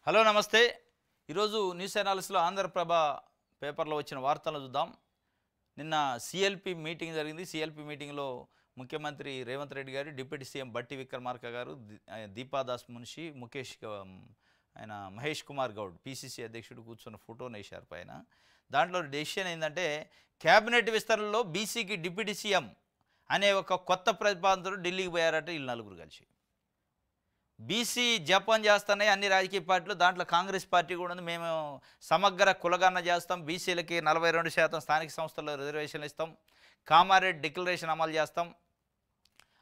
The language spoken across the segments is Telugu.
హలో నమస్తే. ఈరోజు న్యూస్ అనాలిసిస్లో ఆంధ్రప్రభ పేపర్లో వచ్చిన వార్తలను చూద్దాం. నిన్న సిఎల్పి మీటింగ్ జరిగింది. సిఎల్పి మీటింగ్లో ముఖ్యమంత్రి రేవంత్ రెడ్డి గారు, డిప్యూటీ సీఎం బట్టి విక్రమార్క గారు, దీపాదాస్ మున్షి, ఆయన మహేష్ కుమార్ గౌడ్ పిసిసి అధ్యక్షుడు కూర్చున్న ఫోటోను వేశారు పైన. దాంట్లో డెసిషన్ ఏంటంటే క్యాబినెట్ విస్తరణలో బీసీకి డిప్యూటీ సీఎం అనే ఒక కొత్త ప్రతిపాదనతో ఢిల్లీకి పోయారట వీళ్ళు నలుగురు కలిసి. బీసీ జపం చేస్తున్నాయి అన్ని రాజకీయ పార్టీలు, దాంట్లో కాంగ్రెస్ పార్టీ కూడా ఉంది. మేము సమగ్ర కులగణన చేస్తాం, బీసీలకి 42% స్థానిక సంస్థల్లో రిజర్వేషన్లు ఇస్తాం, కామారెడ్డి డిక్లరేషన్ అమలు చేస్తాం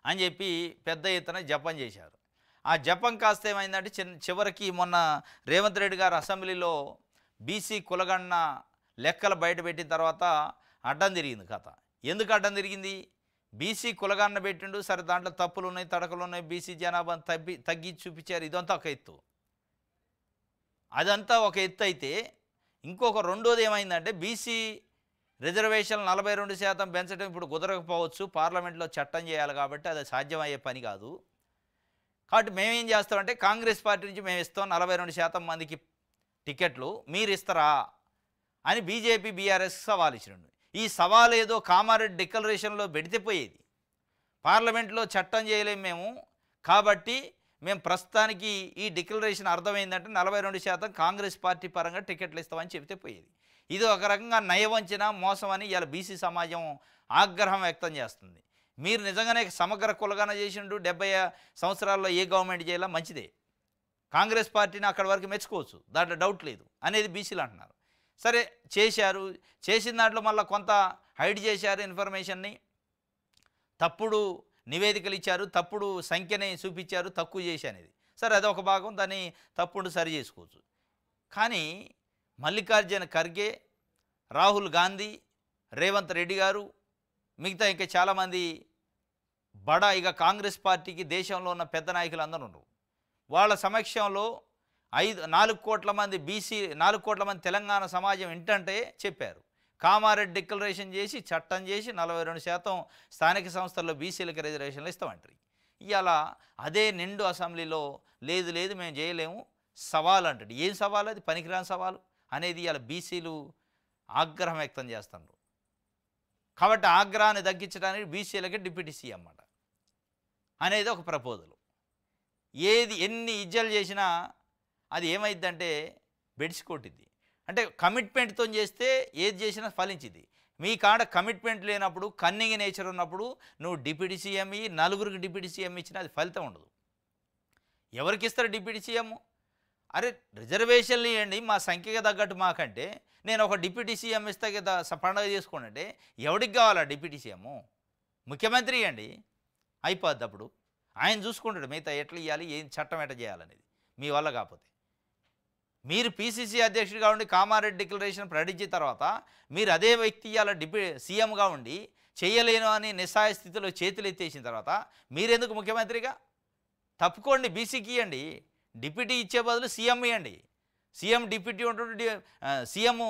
అని చెప్పి పెద్ద ఎత్తున జపం చేశారు. ఆ జపం కాస్త ఏమైందంటే చివరికి మొన్న రేవంత్ రెడ్డి గారు అసెంబ్లీలో బీసీ కులగణన లెక్కలు బయటపెట్టిన తర్వాత అడ్డం తిరిగింది కథ. ఎందుకు అడ్డం తిరిగింది? బీసీ కులగణన పెట్టిండు, సరే దాంట్లో తప్పులు ఉన్నాయి, తడకలు ఉన్నాయి, బీసీ జనాభాను తగ్గించి చూపించారు. ఇదంతా ఒక ఎత్తు. అదంతా ఒక ఎత్తు అయితే ఇంకొక రెండోది ఏమైందంటే బీసీ రిజర్వేషన్లు 42% పెంచడం ఇప్పుడు కుదరకపోవచ్చు, పార్లమెంట్లో చట్టం చేయాలి కాబట్టి అది సాధ్యమయ్యే పని కాదు. కాబట్టి మేమేం చేస్తామంటే కాంగ్రెస్ పార్టీ నుంచి మేము ఇస్తాం 42% మందికి టికెట్లు, మీరు ఇస్తారా అని బీజేపీ బీఆర్ఎస్ సవాల్ ఇచ్చినండు. ఈ సవాల్ ఏదో కామారెడ్డి డిక్లరేషన్లో పెడితే పోయేది, పార్లమెంట్లో చట్టం చేయలేము మేము, కాబట్టి మేము ప్రస్తుతానికి ఈ డిక్లరేషన్ అర్థమైందంటే 42% కాంగ్రెస్ పార్టీ పరంగా టికెట్లు ఇస్తామని చెబితే పోయేది. ఇది ఒక రకంగా నయవంచన, మోసం అని ఇవాళ బీసీ సమాజం ఆగ్రహం వ్యక్తం చేస్తుంది. మీరు నిజంగానే సమగ్ర కులగణన చేసిండు 70 సంవత్సరాల్లో ఏ గవర్నమెంట్ చేయాలా, మంచిదే, కాంగ్రెస్ పార్టీని అక్కడి వరకు మెచ్చుకోవచ్చు, దాంట్లో డౌట్ లేదు అనేది బీసీలు అంటున్నారు. సరే చేశారు, చేసిన దాంట్లో మళ్ళీ కొంత హైడ్ చేశారు ఇన్ఫర్మేషన్ని, తప్పుడు నివేదికలు ఇచ్చారు, తప్పుడు సంఖ్యని చూపించారు, తక్కువ చేసి అనేది. సరే అదొక భాగం, దాన్ని తప్పుడు సరి చేసుకోవచ్చు. కానీ మల్లికార్జున ఖర్గే, రాహుల్ గాంధీ, రేవంత్ రెడ్డి గారు, మిగతా ఇంకా చాలామంది ఇక కాంగ్రెస్ పార్టీకి దేశంలో ఉన్న పెద్ద నాయకులు అందరూ ఉన్నారు. వాళ్ళ సమక్షంలో 4 కోట్ల మంది బీసీ, 4 కోట్ల మంది తెలంగాణ సమాజం ఏంటంటే చెప్పారు, కామారెడ్డి డిక్లరేషన్ చేసి చట్టం చేసి 42% స్థానిక సంస్థల్లో బీసీలకు రిజర్వేషన్లు ఇస్తామంటారు. ఇవాళ అదే నిండు అసెంబ్లీలో లేదు లేదు మేము చేయలేము, సవాల్ అంటాడు. ఏం సవాల్ అది? పనికిరాని సవాలు అనేది ఇవాళ బీసీలు ఆగ్రహం వ్యక్తం చేస్తున్నారు. కాబట్టి ఆగ్రహాన్ని తగ్గించడానికి బీసీలకి డిప్యూటీ సీఎం అన్నమాట అనేది ఒక ప్రపోజల్. ఎన్ని ఇజ్జలు చేసినా అది ఏమైందంటే బెడిసికొట్టింది. అంటే కమిట్మెంట్తో చేస్తే ఏది చేసినా ఫలించింది. మీ కాడ కమిట్మెంట్ లేనప్పుడు, కన్నింగ్ నేచర్ ఉన్నప్పుడు నువ్వు డిప్యూటీ సీఎం ఇయ్యి, 4గురికి డిప్యూటీ సీఎం ఇచ్చినా అది ఫలితం ఉండదు. ఎవరికి ఇస్తారు డిప్యూటీ సీఎం? అరే రిజర్వేషన్లు ఇవ్వండి మా సంఖ్యగా తగ్గట్టు మాకంటే, నేను ఒక డిప్యూటీ సీఎం ఇస్తే కదా పండుగ చేసుకోండి అంటే ఎవరికి కావాలా డిప్యూటీ సీఎం? ముఖ్యమంత్రి ఇవ్వండి, అయిపోద్ది. అప్పుడు ఆయన చూసుకుంటాడు మిగతా ఎట్లా ఇవ్వాలి, ఏం చట్టం ఎట్లా చేయాలనేది. మీ వల్ల కాకపోతే మీరు పీసీసీ అధ్యక్షుడిగా ఉండి కామారెడ్డి డిక్లరేషన్ ప్రకటించిన తర్వాత మీరు అదే వ్యక్తి ఇవాళ సీఎంగా ఉండి చేయలేను అని నిస్సాయ స్థితిలో చేతులు ఎత్తేసిన తర్వాత మీరెందుకు ముఖ్యమంత్రిగా? తప్పుకోండి, బీసీకి ఇవ్వండి, డిప్యూటీ ఇచ్చే బదులు సీఎం ఇవ్వండి. సీఎం డిప్యూటీ ఉంటాడు, సీఎం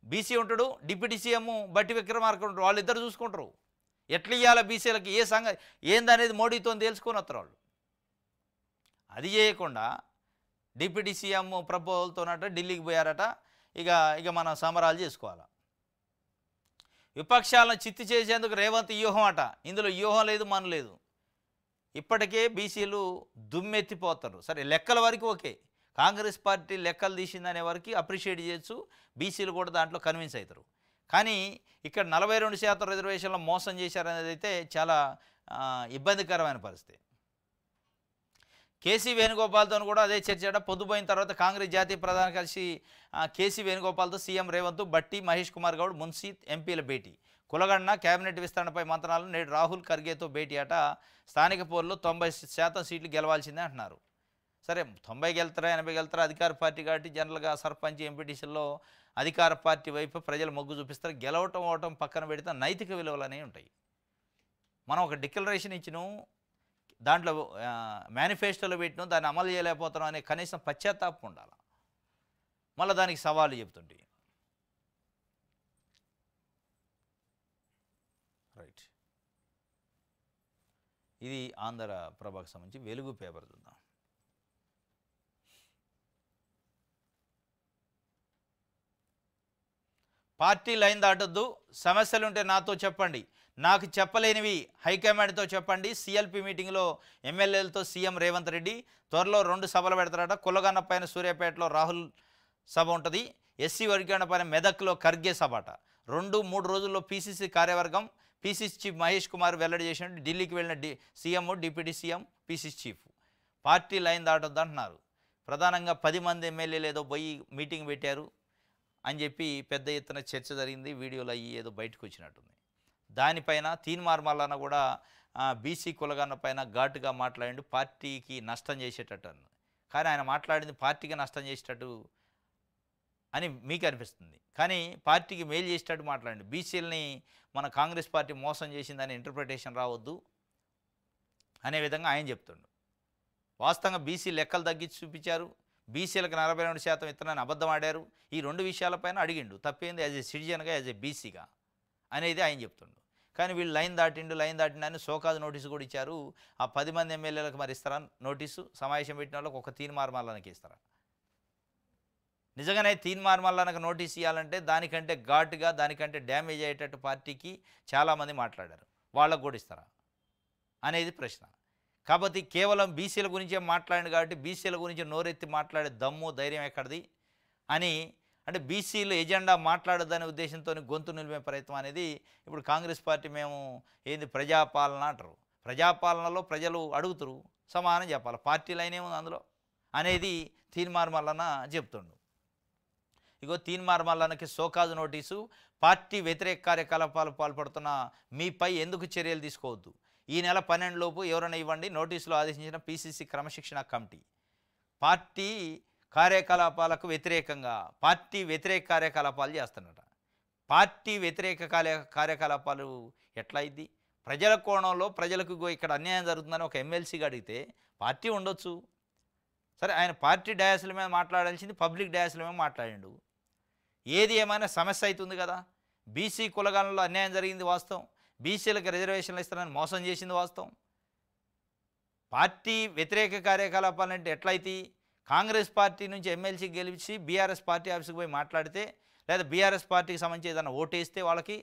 బీసీ ఉంటాడు, డిప్యూటీ సీఎం బట్టి విక్రమార్క ఉంటాడు, వాళ్ళిద్దరు చూసుకుంటారు. ఎట్లా ఇవ్వాలి బీసీలకి, ఏ సంగతి ఏందనేది మోడీతో తెలుసుకొని వస్తారు వాళ్ళు. అది చేయకుండా డిప్యూటీ సీఎం ప్రపోజల్తోనట ఢిల్లీకి పోయారట. ఇక మనం సమరాలు చేసుకోవాలి. విపక్షాలను చిత్తు చేసేందుకు రేవంత్ వ్యూహం అట. ఇందులో వ్యూహం లేదు, మన లేదు. ఇప్పటికే బీసీలు దుమ్మెత్తిపోతారు. సరే లెక్కల వరకు ఓకే, కాంగ్రెస్ పార్టీ లెక్కలు తీసిందనే వరకు అప్రిషియేట్ చేయొచ్చు, బీసీలు కూడా దాంట్లో కన్విన్స్ అవుతారు. కానీ ఇక్కడ 42% రిజర్వేషన్లో మోసం చేశారనేది అయితే చాలా ఇబ్బందికరమైన పరిస్థితి. కేసీ వేణుగోపాల్తో కూడా అదే చర్చ. పొద్దుపోయిన తర్వాత కాంగ్రెస్ జాతీయ ప్రధాన కార్యదర్శి కేసీ వేణుగోపాల్తో సీఎం రేవంత్, బట్టి, మహేష్ కుమార్ గౌడ్, మున్సీ ఎంపీల భేటీ. కులగణన, కేబినెట్ విస్తరణపై మంత్రాలు. నేడు రాహుల్ ఖర్గేతో భేటీ అట. స్థానిక పోరులో 90% సీట్లు గెలవాల్సిందే అంటున్నారు. సరే 90 గెలుతారా 80 గెలుతారా అధికార పార్టీ కాబట్టి జనరల్గా సర్పంచ్ ఎంపీటీసీల్లో అధికార పార్టీ వైపు ప్రజలు మొగ్గు చూపిస్తారు. గెలవటం అవటం పక్కన పెడితే నైతిక విలువలు అనేవి ఉంటాయి. మనం ఒక డిక్లరేషన్ ఇచ్చినాం, దాంట్లో మేనిఫెస్టోలో పెట్టినాం, దాన్ని అమలు చేయలేకపోతున్నాం అనే కనీసం పశ్చాత్తాపం ఉండాలి. మళ్ళీ దానికి సవాళ్ళు చెప్తుంటే రైట్. ఇది ఆంధ్ర ప్రభకు సంబంధించి వెలుగు పేపర్ చూద్దాం. పార్టీ లైన్ దాటొద్దు, సమస్యలుంటే నాతో చెప్పండి, నాకు చెప్పలేనివి హైకమాండ్తో చెప్పండి. సిఎల్పి మీటింగ్లో ఎమ్మెల్యేలతో సీఎం రేవంత్ రెడ్డి త్వరలో 2 సభలు పెడతారట. కులగన్న పైన సూర్యాపేటలో రాహుల్ సభ ఉంటుంది. ఎస్సీ వర్గీకరణ పైన మెదక్లో ఖర్గే సభ అట. 2-3 రోజుల్లో పీసీసీ కార్యవర్గం పీసీసీ చీఫ్ మహేష్ కుమార్ వెల్లడి చేసినట్టు ఢిల్లీకి వెళ్ళిన CM, deputy CM, PCC chief party line దాటొద్దు అంటున్నారు. ప్రధానంగా 10 మంది ఎమ్మెల్యేలు ఏదో పోయి మీటింగ్ పెట్టారు అని చెప్పి పెద్ద ఎత్తున చర్చ జరిగింది. వీడియోలు అయ్యి ఏదో బయటకు వచ్చినట్టుంది. దానిపైన తీన్మార్ మల్లన్న కూడా బీసీ కులగన్న పైన ఘాటుగా మాట్లాడిండు, పార్టీకి నష్టం చేసేటట్టు. కానీ ఆయన మాట్లాడింది పార్టీకి నష్టం చేసేటట్టు అని మీకు అనిపిస్తుంది, కానీ పార్టీకి మేలు చేసేటట్టు మాట్లాడండి. బీసీలని మన కాంగ్రెస్ పార్టీ మోసం చేసిందని ఇంటర్ప్రిటేషన్ రావద్దు అనే విధంగా ఆయన చెప్తుండు. వాస్తవంగా బీసీ లెక్కలు తగ్గించి చూపించారు. బీసీలకు 42% ఇత్తనాన్ని అబద్ధం ఆడారు. ఈ 2 విషయాలపైన అడిగిండు. తప్పేంది యాజ్ ఏ సిటిజన్గా, యాజ్ ఏ బీసీగా అనేది ఆయన చెప్తుండు. కానీ వీళ్ళు లైన్ దాటిండు అని సోకాజ్ నోటీసు కూడా ఇచ్చారు. ఆ 10 మంది ఎమ్మెల్యేలకు మరి ఇస్తారా నోటీసు? సమావేశం పెట్టిన వాళ్ళకి ఒక తీన్మార్ మల్లన్నకి ఇస్తారా? నిజంగానే తీన్మార్ మల్లన్నకు నోటీస్ ఇవ్వాలంటే దానికంటే ఘాటుగా, దానికంటే డ్యామేజ్ అయ్యేటట్టు పార్టీకి చాలామంది మాట్లాడారు. వాళ్ళకు కూడా ఇస్తారా అనేది ప్రశ్న. కాబట్టి కేవలం బీసీల గురించే మాట్లాడింది కాబట్టి బీసీల గురించి నోరెత్తి మాట్లాడే దమ్ము, ధైర్యం ఎక్కడిది అని, అంటే బీసీలు ఎజెండా మాట్లాడొద్దనే ఉద్దేశంతో గొంతు నిలిపే ప్రయత్నం అనేది ఇప్పుడు కాంగ్రెస్ పార్టీ మేము ఏంది ప్రజాపాలన అంటారు. ప్రజాపాలనలో ప్రజలు అడుగుతారు, సమానం చెప్పాలి, పార్టీ లైన్ ఏముంది అందులో అనేది తీన్మార్ మల్లన్న చెప్తుండు. ఇగో తీన్మార్ మల్లన్నకి సోకాజు నోటీసు. పార్టీ వ్యతిరేక కార్యకలాపాలు పాల్పడుతున్న మీపై ఎందుకు చర్యలు తీసుకోవద్దు, ఈ నెల 12 లోపు ఎవరైనా ఇవ్వండి, నోటీసులో ఆదేశించిన పీసీసీ క్రమశిక్షణ కమిటీ. పార్టీ కార్యకలాపాలకు వ్యతిరేకంగా పార్టీ వ్యతిరేక కార్యకలాపాలు చేస్తున్నట. పార్టీ వ్యతిరేక కార్యకలాపాలు ఎట్లా అయింది? ప్రజల కోణంలో ప్రజలకు ఇక్కడ అన్యాయం జరుగుతుందని ఒక ఎమ్మెల్సీగా అడిగితే పార్టీ ఉండొచ్చు. సరే, ఆయన పార్టీ డయాసుల మీద మాట్లాడాల్సింది పబ్లిక్ డయాసుల మీద మాట్లాడిండు. ఏది ఏమైనా సమస్య అవుతుంది కదా. బీసీ కులగణంలో అన్యాయం జరిగింది వాస్తవం, బీసీలకు రిజర్వేషన్లు ఇస్తారని మోసం చేసింది వాస్తవం. పార్టీ వ్యతిరేక కార్యకలాపాలంటే ఎట్లయితే కాంగ్రెస్ పార్టీ నుంచి ఎమ్మెల్సీ గెలిచి బీఆర్ఎస్ పార్టీ ఆఫీస్కి పోయి మాట్లాడితే, లేదా బీఆర్ఎస్ పార్టీకి సంబంధించి ఏదైనా ఓటేస్తే వాళ్ళకి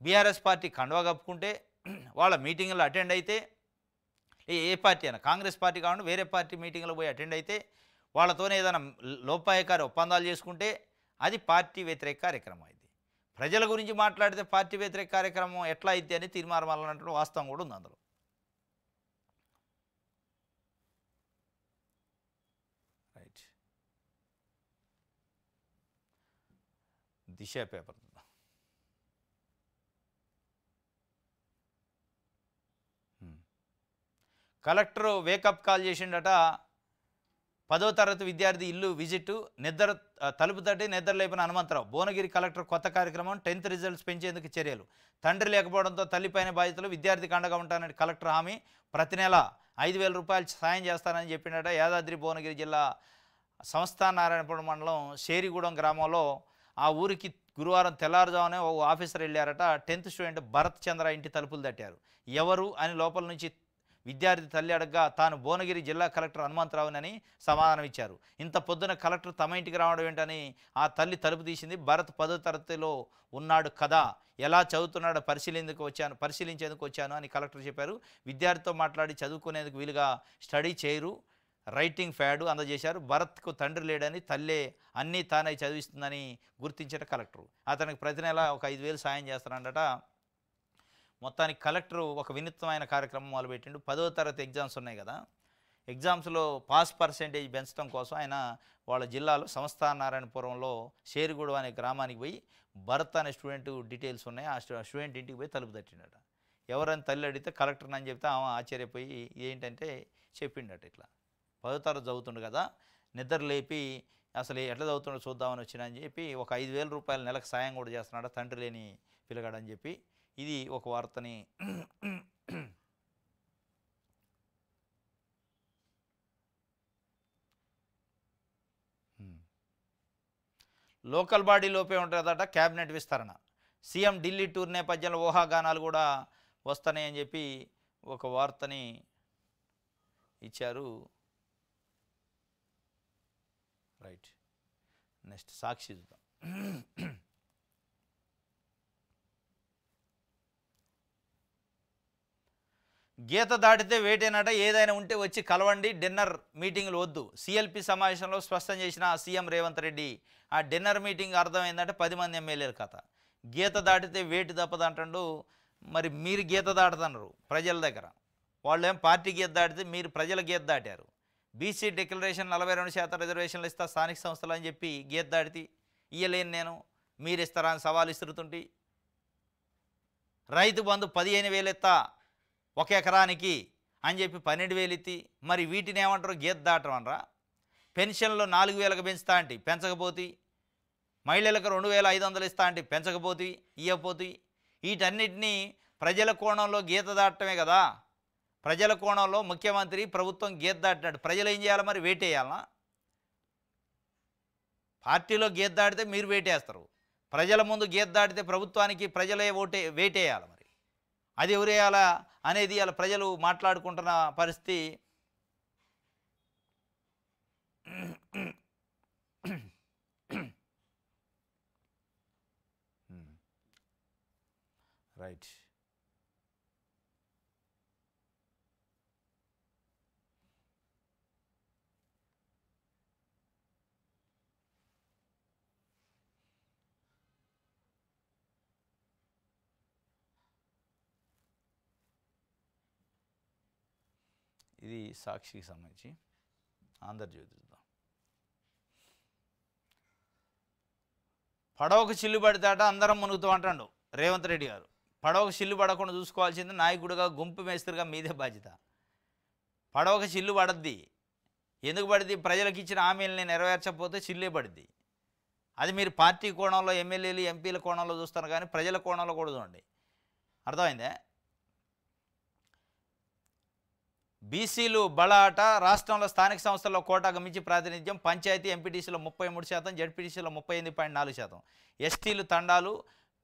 బీఆర్ఎస్ పార్టీ కండువా కప్పుకుంటే, వాళ్ళ మీటింగ్లో అటెండ్ అయితే, ఏ పార్టీ అయినా కాంగ్రెస్ పార్టీ కాకుండా వేరే పార్టీ మీటింగ్లో పోయి అటెండ్ అయితే వాళ్ళతోనే ఏదైనా లోపాయకారి ఒప్పందాలు చేసుకుంటే అది పార్టీ వ్యతిరేక కార్యక్రమం. ఇది ప్రజల గురించి మాట్లాడితే పార్టీ వ్యతిరేక కార్యక్రమం ఎట్లా అయితే అని తీర్మానం అన్నట్టు వాస్తవం కూడా ఉంది అందులో. రైట్, దిశ పేపర్ కలెక్టర్ వేకప్ కాల్ చేసిండట. 10వ తరగతి విద్యార్థి ఇల్లు విజిట్, నిద్ర తలుపు తట్టి నిద్ర లేపిన హనుమంతరావు. భువనగిరి కలెక్టర్ కొత్త కార్యక్రమం, 10th రిజల్ట్స్ పెంచేందుకు చర్యలు. తండ్రి లేకపోవడంతో తల్లిపైన బాధ్యతలు, విద్యార్థికి అండగా ఉంటానని కలెక్టర్ హామీ. ప్రతి నెల 5,000 రూపాయలు సాయం చేస్తానని చెప్పినట. యాదాద్రి భువనగిరి జిల్లా సంస్థానారాయణపురం మండలం షేరిగూడెం గ్రామంలో ఆ ఊరికి గురువారం తెల్లారుజామునే ఓ ఆఫీసర్ వెళ్ళారట. 10th స్టూడెంట్ భరత్ చంద్ర ఇంటి తలుపులు తట్టారు. ఎవరు అని లోపల నుంచి విద్యార్థి తల్లి అడగ్గా తాను భువనగిరి జిల్లా కలెక్టర్ హనుమంతరావునని సమాధానం ఇచ్చారు. ఇంత పొద్దున కలెక్టర్ తమ ఇంటికి రావడం ఏంటని ఆ తల్లి తలుపు తీసింది. భరత్ 10వ తరగతిలో ఉన్నాడు కదా, ఎలా చదువుతున్నాడో పరిశీలించేందుకు వచ్చాను అని కలెక్టర్ చెప్పారు. విద్యార్థితో మాట్లాడి చదువుకునేందుకు వీలుగా స్టడీ చైరు, రైటింగ్ ప్యాడు అందజేశారు. భరత్కు తండ్రి లేడని, తల్లే అన్నీ తానే చదివిస్తుందని గుర్తించిన కలెక్టర్ అతనికి ప్రతి నెల ఒక 5,000 సాయం చేస్తానండట. మొత్తానికి కలెక్టర్ ఒక వినూత్నమైన కార్యక్రమం మొదలుపెట్టిండు. 10వ తరగతి ఎగ్జామ్స్ ఉన్నాయి కదా, ఎగ్జామ్స్లో పాస్ పర్సెంటేజ్ పెంచడం కోసం ఆయన వాళ్ళ జిల్లాలో సంస్థానారాయణపురంలో షేరిగూడెం అనే గ్రామానికి పోయి భరత్ అనే స్టూడెంట్ డీటెయిల్స్ ఉన్నాయి, ఆ స్టూడెంట్ ఇంటికి పోయి తలుపు తట్టిండట. ఎవరని తల్లి అడిగితే కలెక్టర్ని అని చెప్తే ఆమె ఆశ్చర్యపోయి ఏంటంటే చెప్పిండట, ఇట్లా 10వ తరగతి చదువుతుండు కదా, నిద్ర లేపి అసలు ఎట్లా చదువుతుండో చూద్దామని వచ్చినా అని చెప్పి ఒక 5,000 రూపాయలు నెలకు సాయం కూడా చేస్తున్నాడు తండ్రి లేని పిల్లగాడని చెప్పి ఇది ఒక వార్తని లోకల్ బాడీ లోపే ఉంటుందట క్యాబినెట్ విస్తరణ. సీఎం ఢిల్లీ టూర్ నేపథ్యంలో ఊహాగానాలు కూడా వస్తాయని చెప్పి ఒక వార్తని ఇచ్చారు. రైట్, నెక్స్ట్ సాక్షి చూద్దాం. గీత దాటితే వేటేనట, ఏదైనా ఉంటే వచ్చి కలవండి, డిన్నర్ మీటింగ్లు వద్దు. సిఎల్పి సమావేశంలో స్పష్టం చేసిన సీఎం రేవంత్ రెడ్డి. ఆ డిన్నర్ మీటింగ్ అర్థమైందంటే 10 మంది ఎమ్మెల్యేల కథ. గీత దాటితే వేటు తప్పదంటాడు. మరి మీరు గీత దాటుతున్నారు ప్రజల దగ్గర, వాళ్ళు ఏం పార్టీ గీత దాటితే మీరు ప్రజల గీత దాటారు. బీసీ డిక్లరేషన్ 42% రిజర్వేషన్లు ఇస్తా స్థానిక సంస్థలు అని చెప్పి గీత దాటితే ఇయ్యలేను నేను, మీరు ఇస్తారా అని సవాల్ ఇస్తుంటుంటే, రైతు బంధు 15,000 ఇస్తా 1 ఎకరానికి అని చెప్పి 12,000 ఇత్తి, మరి వీటిని ఏమంటారు? గీత దాటం అనరా? పెన్షన్లు 4,000కు పెంచుతా అంటే పెంచకపోతే, మహిళలకు 2,500 ఇస్తా అంటే పెంచకపోతే, ఇవ్వకపోతే, వీటన్నిటినీ ప్రజల కోణంలో గీత దాటమే కదా. ప్రజల కోణంలో ముఖ్యమంత్రి ప్రభుత్వం గీత దాటినాడు, ప్రజలు ఏం చేయాలి మరి? వేటేయాలనా? పార్టీలో గీత దాటితే మీరు వేటేస్తారు, ప్రజల ముందు గీత దాటితే ప్రభుత్వానికి ప్రజలే వేటేయాలి. మరి అది ఎవరేయాలా అనేది అలా ప్రజలు మాట్లాడుకుంటున్న పరిస్థితి. రైట్. ఇది సాక్షికి సంబంధించి. ఆంధ్రజ్యోతి చూద్దాం. పడవకు చిల్లు పడితేట అందరం మునుగుతూ అంటాడు రేవంత్ రెడ్డి గారు. పడవకు చిల్లు పడకుండా చూసుకోవాల్సింది నాయకుడిగా, గుంపు మేస్త్రిగా మీదే బాధ్యత. పడవకు చిల్లు పడద్ది. ఎందుకు పడిద్ది? ప్రజలకు ఇచ్చిన హామీలని నెరవేర్చకపోతే చిల్లే పడిద్ది. అది మీరు పార్టీ కోణంలో, ఎమ్మెల్యేలు ఎంపీల కోణంలో చూస్తారు, కానీ ప్రజల కోణంలో కూడా చూడండి. అర్థమైందే? బీసీలు బలాట, రాష్ట్రంలో స్థానిక సంస్థల్లో కోటాకు మించి ప్రాతినిధ్యం, పంచాయతీ ఎంపీటీసీలో 33%, జడ్పీటీసీలో 38.4%. ఎస్టీలు తండాలు,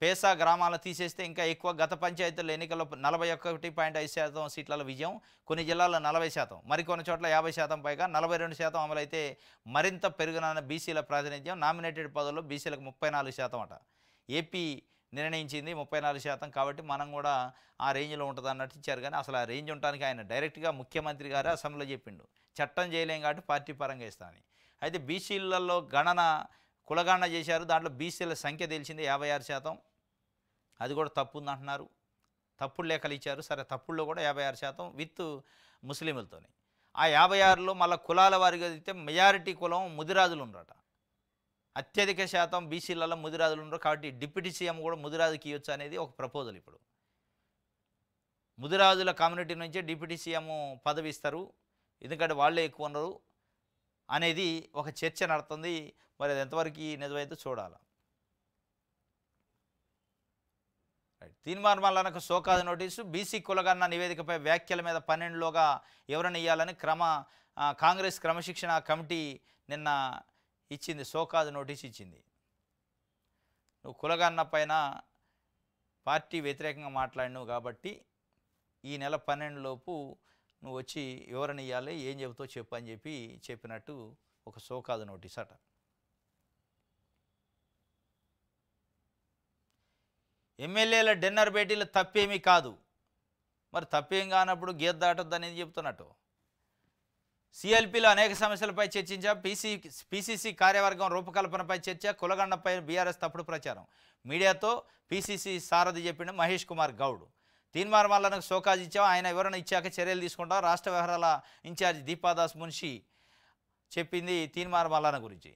పేసా గ్రామాలను తీసేస్తే ఇంకా ఎక్కువ. గత పంచాయతీల ఎన్నికల్లో 41.5% సీట్లలో విజయం, కొన్ని జిల్లాల్లో 40%, మరికొన్ని చోట్ల 50% పైగా, 42% అమలైతే మరింత పెరుగునన్న బీసీల ప్రాతినిధ్యం. నామినేటెడ్ పదవుల్లో బీసీలకు 34% అట. ఏపీ నిర్ణయించింది 34%, కాబట్టి మనం కూడా ఆ రేంజ్లో ఉంటుంది అన్నట్టు ఇచ్చారు. కానీ అసలు ఆ రేంజ్ ఉండడానికి ఆయన డైరెక్ట్గా ముఖ్యమంత్రి గారు అసెంబ్లీలో చెప్పిండు, చట్టం చేయలేం కాబట్టి పార్టీ పరంగా ఇస్తానని. అయితే బీసీలలో కులగణన చేశారు. దాంట్లో బీసీల సంఖ్య తెలిసింది 56%. అది కూడా తప్పు ఉందంటున్నారు. తప్పుడు లెక్కలు ఇచ్చారు. సరే, తప్పుల్లో కూడా 56% విత్ ముస్లింలతోని. ఆ 56లో మళ్ళీ కులాల వారిగా అయితే మెజారిటీ కులం ముదిరాజులు ఉన్నారట. అత్యధిక శాతం బీసీలలో ముదిరాజులు ఉన్నారు. కాబట్టి డిప్యూటీ సీఎం కూడా ముదిరాజుకి ఇవ్వచ్చు అనేది ఒక ప్రపోజల్. ఇప్పుడు ముదిరాజుల కమ్యూనిటీ నుంచే డిప్యూటీ సీఎం పదవి ఇస్తారు, ఎందుకంటే వాళ్ళే ఎక్కువ ఉన్నారు అనేది ఒక చర్చ నడుతుంది. మరి అది ఎంతవరకు నిజమైతే చూడాలి. తీన్మార్ మల్లన్నకు సోకాదు నోటీసు. బీసీ కులగణన నివేదికపై వ్యాఖ్యల మీద 12లోగా ఎవరిని ఇవ్వాలని కాంగ్రెస్ క్రమశిక్షణ కమిటీ నిన్న ఇచ్చింది, సోకాదు నోటీస్ ఇచ్చింది. నువ్వు కులగణన పైన పార్టీ వ్యతిరేకంగా మాట్లాడినావు కాబట్టి ఈ నెల 12లోపు నువ్వు వచ్చి ఎవరిని ఇవ్వాలి, ఏం చెబుతావు చెప్పు అని చెప్పినట్టు ఒక సోకాదు నోటీస్ అట. ఎమ్మెల్యేల డిన్నర్ భేటీలు తప్పేమీ కాదు. మరి తప్పేం కానప్పుడు గీత దాటొద్దని చెప్తున్నట్టు. సిఎల్పిలో అనేక సమస్యలపై చర్చించ, పీసీసీ కార్యవర్గం రూపకల్పనపై చర్చ, కులగణనపై బీఆర్ఎస్ తప్పుడు ప్రచారం. మీడియాతో పీసీసీ సారథి చెప్పిండు మహేష్ కుమార్ గౌడ్. తీన్మార్ మల్లన్నకు సోకాజ్ ఇచ్చాం, ఆయన వివరణ ఇచ్చాక చర్యలు తీసుకుంటాం. రాష్ట్ర వ్యవహారాల ఇన్ఛార్జ్ దీపాదాస్ మున్షి చెప్పింది తీన్మార్ మల్లన్న గురించి.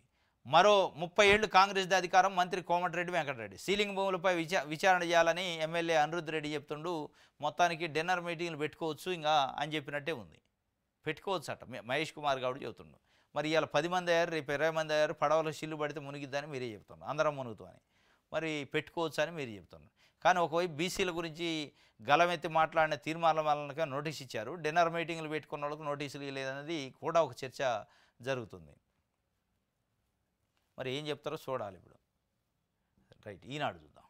మరో 30 ఏళ్లు కాంగ్రెస్ అధికారం, మంత్రి కోమటిరెడ్డి వెంకటరెడ్డి. సీలింగ్ భూములపై విచారణ చేయాలని ఎమ్మెల్యే అనిరుద్ధ్ రెడ్డి చెప్తుండు. మొత్తానికి డిన్నర్ మీటింగ్లు పెట్టుకోవచ్చు ఇంకా అని చెప్పినట్టే ఉంది. పెట్టుకోవచ్చు అట మహేష్ కుమార్ గౌడ్ చెబుతుండు. మరి ఇవాళ 10 మంది అయ్యారు, రేపు 20 మంది అయ్యారు. పడవలో చిల్లు పడితే మునిగిద్దని మీరే చెప్తున్నారు, అందరం మునుగుతామని. మరి పెట్టుకోవచ్చు అని మీరు చెప్తున్నారు. కానీ ఒకవైపు బీసీల గురించి గలమెత్తి మాట్లాడిన తీర్మానం వలన నోటీస్ ఇచ్చారు. డిన్నర్ మీటింగ్లు పెట్టుకున్న వాళ్ళకు నోటీసులు లేదన్నది కూడా ఒక చర్చ జరుగుతుంది. మరి ఏం చెప్తారో చూడాలి ఇప్పుడు. రైట్, ఈనాడు చూద్దాం.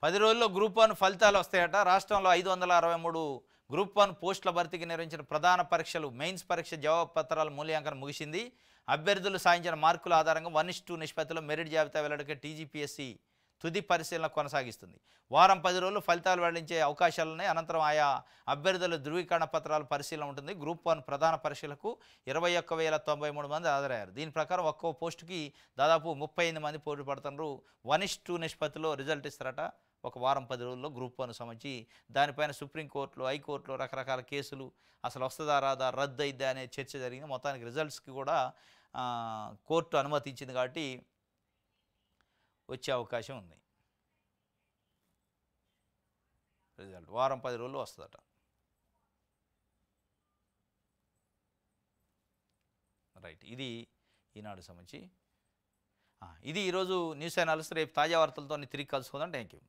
పది రోజుల్లో గ్రూప్ 1 ఫలితాలు వస్తాయట. రాష్ట్రంలో 563 గ్రూప్ 1 పోస్టుల భర్తీకి నిర్వహించిన ప్రధాన పరీక్షలు మెయిన్స్ పరీక్ష జవాబు పత్రాల మూల్యాంకనం ముగిసింది. అభ్యర్థులు సాధించిన మార్కుల ఆధారంగా 1:2 నిష్పత్తిలో మెరిట్ జాబితా వెల్లడికి టీజీపీఎస్సీ తుది పరిశీలన కొనసాగిస్తుంది. వారం 10 రోజులు ఫలితాలు వెల్లడించే అవకాశాలున్నాయి. అనంతరం ఆయా అభ్యర్థుల ధృవీకరణ పత్రాల పరిశీలన ఉంటుంది. గ్రూప్ 1 ప్రధాన పరీక్షలకు 21,093 మంది హాజరయ్యారు. దీని ప్రకారం ఒక్కో పోస్టుకి దాదాపు 38 మంది పోటీ పడుతున్నారు. 1:2 నిష్పత్తిలో రిజల్ట్ ఇస్తారట. ఒక వారం 10 రోజుల్లో గ్రూప్ 1 సంబంధించి దానిపైన సుప్రీంకోర్టులో, హైకోర్టులో రకరకాల కేసులు అసలు వస్తుందా రాదా, రద్దు అయిద్దా అనే చర్చ జరిగింది. మొత్తానికి రిజల్ట్స్కి కూడా కోర్టు అనుమతించింది కాబట్టి వచ్చే అవకాశం ఉంది. రిజల్ట్ వారం 10 రోజుల్లో వస్తుందట. రైట్, ఇది ఈనాడు సంబంధించి ఇది ఈరోజు న్యూస్ అనాలిసిస్. రేపు తాజా వార్తలతో తిరిగి కలుసుకుందాం. Thank you.